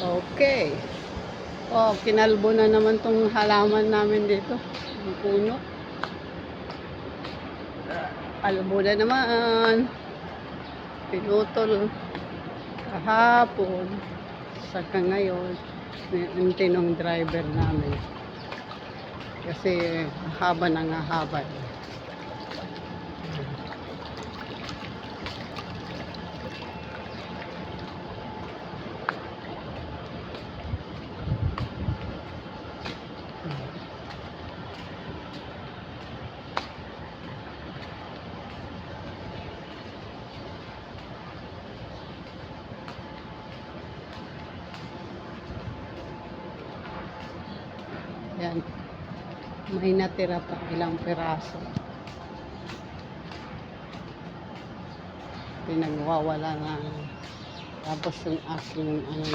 Okay. Oh, kinalbo na naman tong halaman namin dito. Ang puno. Kalbo na naman. Pinutol kahapon. Saka ngayon, hinintay ng driver namin. Kasi haba na nga haba. Yan. May natira pa ilang piraso. Pinagwawala na. Tapos yung aking